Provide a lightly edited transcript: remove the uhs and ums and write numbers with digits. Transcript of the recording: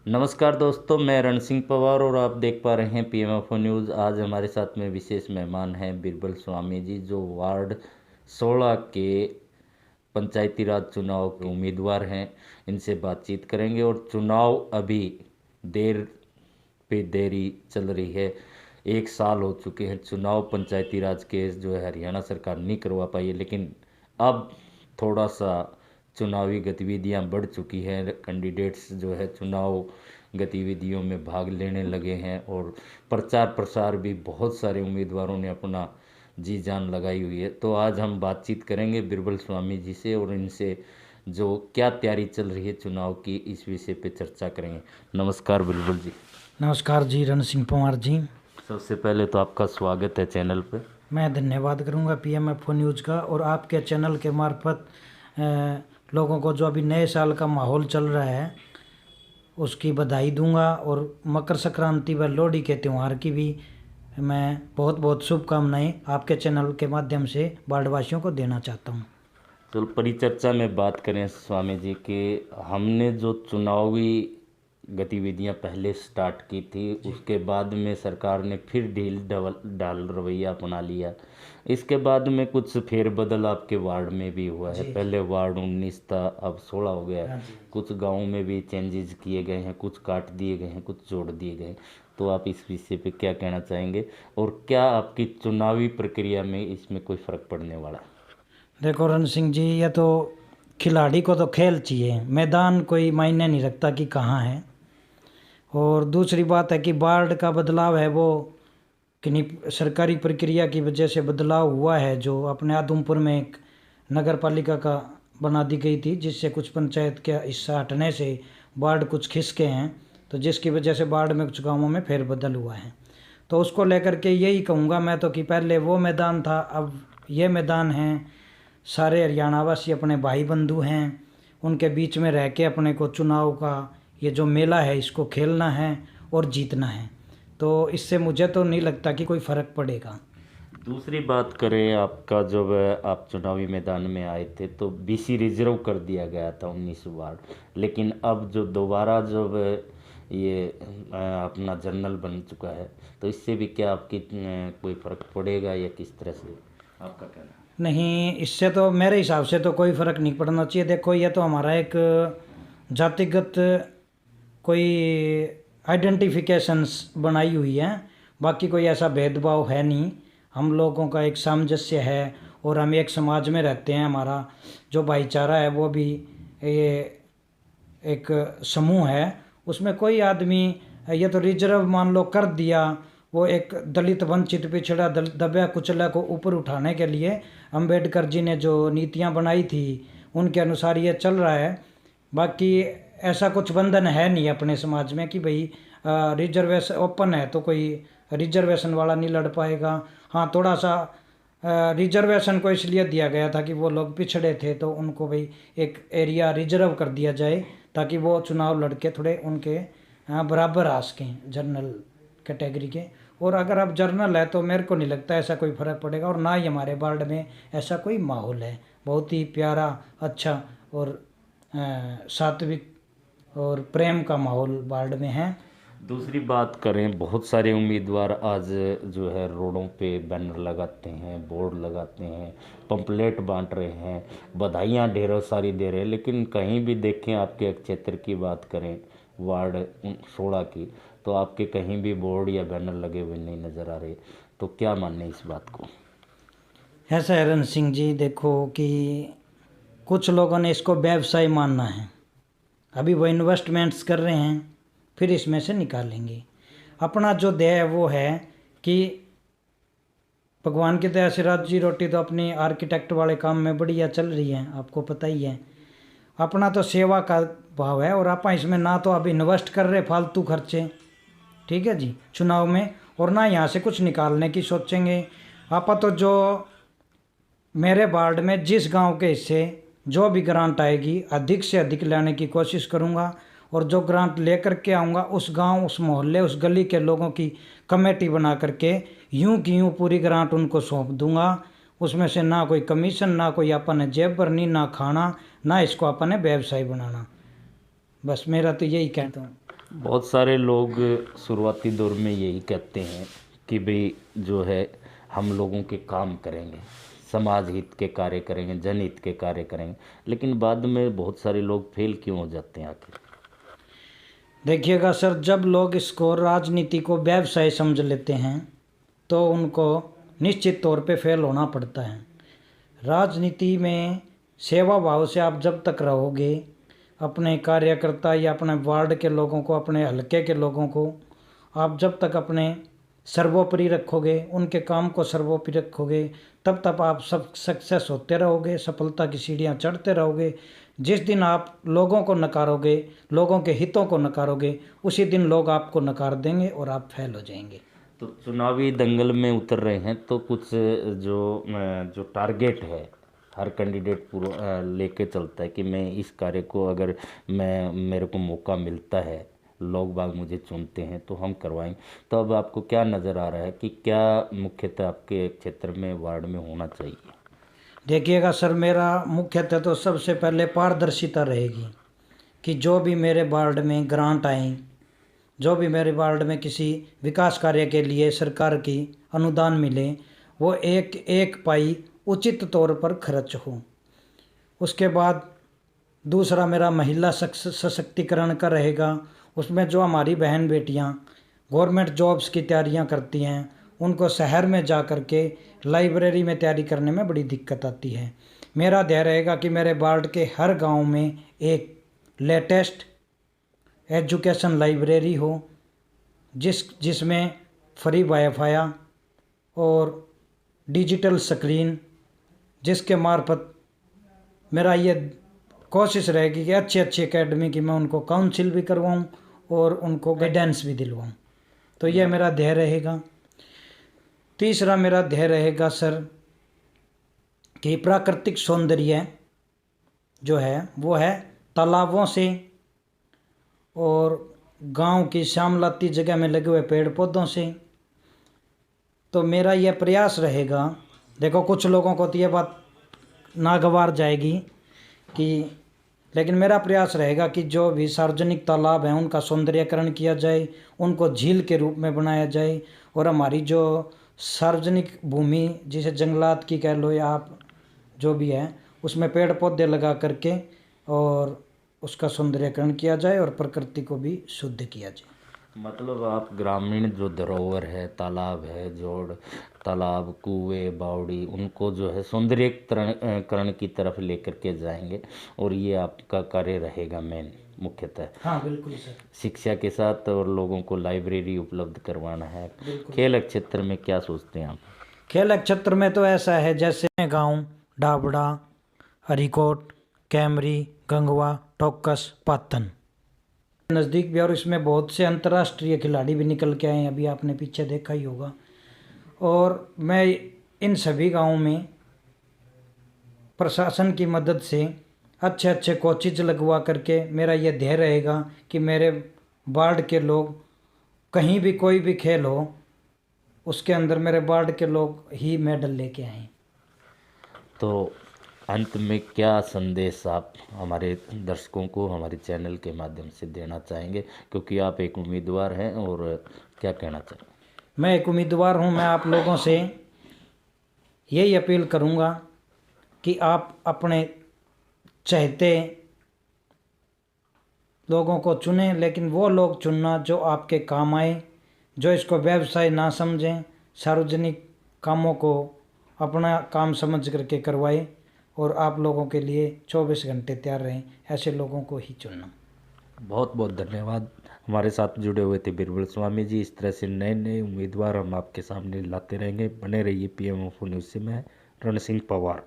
नमस्कार दोस्तों, मैं रण सिंह पवार और आप देख पा रहे हैं पीएमएफओ न्यूज़। आज हमारे साथ में विशेष मेहमान हैं बिरबल स्वामी जी, जो वार्ड 16 के पंचायती राज चुनाव के उम्मीदवार हैं। इनसे बातचीत करेंगे और चुनाव अभी देर पे देरी चल रही है। 1 साल हो चुके हैं चुनाव, पंचायती राज केस जो है हरियाणा सरकार नहीं करवा पाई है, लेकिन अब थोड़ा सा चुनावी गतिविधियां बढ़ चुकी हैं। कैंडिडेट्स जो है चुनाव गतिविधियों में भाग लेने लगे हैं और प्रचार प्रसार भी बहुत सारे उम्मीदवारों ने अपना जी जान लगाई हुई है। तो आज हम बातचीत करेंगे बिरबल स्वामी जी से और इनसे जो क्या तैयारी चल रही है चुनाव की, इस विषय पे चर्चा करेंगे। नमस्कार बिरबल जी। नमस्कार जी रण सिंह पवार जी। सबसे पहले तो आपका स्वागत है चैनल पे। मैं धन्यवाद करूंगा पीएमएफओ न्यूज़ का और आपके चैनल के मार्फत लोगों को जो अभी नए साल का माहौल चल रहा है उसकी बधाई दूंगा और मकर संक्रांति व लोहड़ी के त्यौहार की भी मैं बहुत बहुत शुभकामनाएं आपके चैनल के माध्यम से वार्डवासियों को देना चाहता हूं। तो परिचर्चा में बात करें स्वामी जी कि हमने जो चुनावी गतिविधियां पहले स्टार्ट की थी, उसके बाद में सरकार ने फिर ढील ढाल रवैया अपना लिया। इसके बाद में कुछ फेरबदल आपके वार्ड में भी हुआ है। पहले वार्ड 19 था, अब 16 हो गया है। कुछ गाँव में भी चेंजेस किए गए हैं, कुछ काट दिए गए हैं, कुछ जोड़ दिए गए हैं। तो आप इस विषय पे क्या कहना चाहेंगे और क्या आपकी चुनावी प्रक्रिया में इसमें कोई फ़र्क पड़ने वाला है? देखो रण सिंह जी, यह तो खिलाड़ी को तो खेल चाहिए, मैदान कोई मायने नहीं रखता कि कहाँ है। और दूसरी बात है कि वार्ड का बदलाव है वो किन्हीं सरकारी प्रक्रिया की वजह से बदलाव हुआ है। जो अपने आदमपुर में एक नगर पालिका का बना दी गई थी, जिससे कुछ पंचायत के हिस्सा हटने से वार्ड कुछ खिसके हैं, तो जिसकी वजह से वार्ड में कुछ गांवों में फेरबदल हुआ है। तो उसको लेकर के यही कहूँगा मैं तो कि पहले वो मैदान था, अब ये मैदान है। सारे हरियाणावासी अपने भाई बंधु हैं, उनके बीच में रह के अपने को चुनाव का ये जो मेला है इसको खेलना है और जीतना है। तो इससे मुझे तो नहीं लगता कि कोई फ़र्क पड़ेगा। दूसरी बात करें, आपका जब आप चुनावी मैदान में आए थे तो बीसी रिजर्व कर दिया गया था 19 वार्ड, लेकिन अब जो दोबारा जब ये अपना जनरल बन चुका है, तो इससे भी क्या आपकी कोई फ़र्क पड़ेगा या किस तरह से आपका कहना है? नहीं, इससे तो मेरे हिसाब से तो कोई फ़र्क नहीं पड़ना चाहिए। देखो, ये तो हमारा एक जातिगत कोई आइडेंटिफिकेशंस बनाई हुई है, बाकी कोई ऐसा भेदभाव है नहीं। हम लोगों का एक सामंजस्य है और हम एक समाज में रहते हैं। हमारा जो भाईचारा है वो भी ये एक समूह है, उसमें कोई आदमी ये तो रिजर्व मान लो कर दिया, वो एक दलित वंचित पिछड़ा दबा कुचला को ऊपर उठाने के लिए अंबेडकर जी ने जो नीतियां बनाई थी उनके अनुसार ये चल रहा है। बाकी ऐसा कुछ बंधन है नहीं अपने समाज में कि भाई रिजर्वेशन ओपन है तो कोई रिजर्वेशन वाला नहीं लड़ पाएगा। हाँ, थोड़ा सा रिजर्वेशन को इसलिए दिया गया था कि वो लोग पिछड़े थे, तो उनको भाई एक एरिया रिजर्व कर दिया जाए ताकि वो चुनाव लड़के थोड़े उनके बराबर आ सकें जनरल कैटेगरी के। और अगर आप जर्नल है तो मेरे को नहीं लगता ऐसा कोई फ़र्क पड़ेगा, और ना ही हमारे वार्ड में ऐसा कोई माहौल है। बहुत ही प्यारा, अच्छा और सात्विक और प्रेम का माहौल वार्ड में है। दूसरी बात करें, बहुत सारे उम्मीदवार आज जो है रोडों पे बैनर लगाते हैं, बोर्ड लगाते हैं, पंपलेट बांट रहे हैं, बधाइयाँ ढेरों सारी दे रहे हैं, लेकिन कहीं भी देखें, आपके क्षेत्र की बात करें वार्ड 16 की, तो आपके कहीं भी बोर्ड या बैनर लगे हुए नहीं नज़र आ रहे। तो क्या मानने इस बात को? ऐसा है रण सिंह जी, देखो कि कुछ लोगों ने इसको व्यवसाय मानना है। अभी वो इन्वेस्टमेंट्स कर रहे हैं, फिर इसमें से निकालेंगे। अपना जो ध्येय है वो है कि भगवान की दया से रोजी रोटी तो अपनी आर्किटेक्ट वाले काम में बढ़िया चल रही है, आपको पता ही है। अपना तो सेवा का भाव है और आप इसमें ना तो अब इन्वेस्ट कर रहे फालतू खर्चे, ठीक है जी, चुनाव में, और ना यहाँ से कुछ निकालने की सोचेंगे। आप तो जो मेरे वार्ड में जिस गांव के हिस्से जो भी ग्रांट आएगी अधिक से अधिक लाने की कोशिश करूंगा, और जो ग्रांट लेकर के आऊँगा उस गांव, उस मोहल्ले, उस गली के लोगों की कमेटी बना करके यूं की यूं पूरी ग्रांट उनको सौंप दूंगा। उसमें से ना कोई कमीशन, ना कोई अपन जेब भरनी, ना खाना, ना इसको अपन व्यवसाय बनाना। बस मेरा तो यही कहता हूँ। बहुत सारे लोग शुरुआती दौर में यही कहते हैं कि भाई जो है हम लोगों के काम करेंगे, समाज हित के कार्य करेंगे, जनहित के कार्य करेंगे, लेकिन बाद में बहुत सारे लोग फेल क्यों हो जाते हैं आखिर? देखिएगा सर, जब लोग इसको राजनीति को व्यवसाय समझ लेते हैं तो उनको निश्चित तौर पे फेल होना पड़ता है। राजनीति में सेवा भाव से आप जब तक रहोगे, अपने कार्यकर्ता या अपने वार्ड के लोगों को, अपने हलके के लोगों को आप जब तक अपने सर्वोपरि रखोगे, उनके काम को सर्वोपरि रखोगे, तब तक आप सब सक्सेस होते रहोगे, सफलता की सीढ़ियाँ चढ़ते रहोगे। जिस दिन आप लोगों को नकारोगे, लोगों के हितों को नकारोगे, उसी दिन लोग आपको नकार देंगे और आप फेल हो जाएंगे। तो चुनावी दंगल में उतर रहे हैं तो कुछ जो टारगेट है हर कैंडिडेट पूरा लेके चलता है कि मैं इस कार्य को, अगर मेरे को मौका मिलता है, लोग बाग मुझे चुनते हैं तो हम करवाएं। तो अब आपको क्या नज़र आ रहा है कि क्या मुख्यतः आपके क्षेत्र में, वार्ड में होना चाहिए? देखिएगा सर, मेरा मुख्यतः तो सबसे पहले पारदर्शिता रहेगी कि जो भी मेरे वार्ड में ग्रांट आए, जो भी मेरे वार्ड में किसी विकास कार्य के लिए सरकार की अनुदान मिले, वो एक एक पाई उचित तौर पर खर्च हो। उसके बाद दूसरा मेरा महिला सशक्तिकरण का रहेगा। उसमें जो हमारी बहन बेटियां गवर्नमेंट जॉब्स की तैयारियां करती हैं, उनको शहर में जा कर के लाइब्रेरी में तैयारी करने में बड़ी दिक्कत आती है। मेरा ध्येय रहेगा कि मेरे वार्ड के हर गांव में एक लेटेस्ट एजुकेशन लाइब्रेरी हो, जिसमें फ्री वाईफाई और डिजिटल स्क्रीन, जिसके मार्फत मेरा ये कोशिश रहेगी कि अच्छी अच्छी एकेडमी की मैं उनको काउंसिल भी करवाऊं और उनको गाइडेंस भी दिलवाऊं। तो ये मेरा ध्येय रहेगा। तीसरा मेरा ध्येय रहेगा सर कि प्राकृतिक सौंदर्य जो है वो है तालाबों से और गांव की श्यामलाती जगह में लगे हुए पेड़ पौधों से। तो मेरा यह प्रयास रहेगा, देखो कुछ लोगों को तो ये बात नागवार जाएगी कि, लेकिन मेरा प्रयास रहेगा कि जो भी सार्वजनिक तालाब हैं उनका सौंदर्यीकरण किया जाए, उनको झील के रूप में बनाया जाए, और हमारी जो सार्वजनिक भूमि जिसे जंगलात की कह लो या आप जो भी है, उसमें पेड़ पौधे लगा करके और उसका सौंदर्यीकरण किया जाए और प्रकृति को भी शुद्ध किया जाए। मतलब आप ग्रामीण जो धरोहर है, तालाब है, जोड़ तालाब, कुएं, बावड़ी, उनको जो है सौंदर्यीकरण की तरफ लेकर के जाएंगे और ये आपका कार्य रहेगा मेन मुख्यतः। हाँ बिल्कुल सर। शिक्षा के साथ और लोगों को लाइब्रेरी उपलब्ध करवाना है। खेल क्षेत्र में क्या सोचते हैं आप? खेल क्षेत्र में तो ऐसा है जैसे गांव डाबड़ा, हरिकोट, कैमरी, गंगवा, टोकस, पातन नज़दीक भी, और इसमें बहुत से अंतर्राष्ट्रीय खिलाड़ी भी निकल के आए हैं, अभी आपने पीछे देखा ही होगा। और मैं इन सभी गांवों में प्रशासन की मदद से अच्छे अच्छे कोचिज लगवा करके मेरा ये ध्येय रहेगा कि मेरे वार्ड के लोग कहीं भी कोई भी खेल हो, उसके अंदर मेरे वार्ड के लोग ही मेडल लेके आएँ। तो अंत में क्या संदेश आप हमारे दर्शकों को हमारे चैनल के माध्यम से देना चाहेंगे, क्योंकि आप एक उम्मीदवार हैं, और क्या कहना चाहेंगे? मैं एक उम्मीदवार हूं। मैं आप लोगों से यही अपील करूंगा कि आप अपने चाहते लोगों को चुनें, लेकिन वो लोग चुनना जो आपके काम आए, जो इसको व्यवसाय ना समझें, सार्वजनिक कामों को अपना काम समझ करके करवाए और आप लोगों के लिए 24 घंटे तैयार रहें, ऐसे लोगों को ही चुनना। बहुत बहुत धन्यवाद। हमारे साथ जुड़े हुए थे बिरबल स्वामी जी। इस तरह से नए नए उम्मीदवार हम आपके सामने लाते रहेंगे। बने रहिए PMO न्यूज़ से। मैं रण सिंह पवार।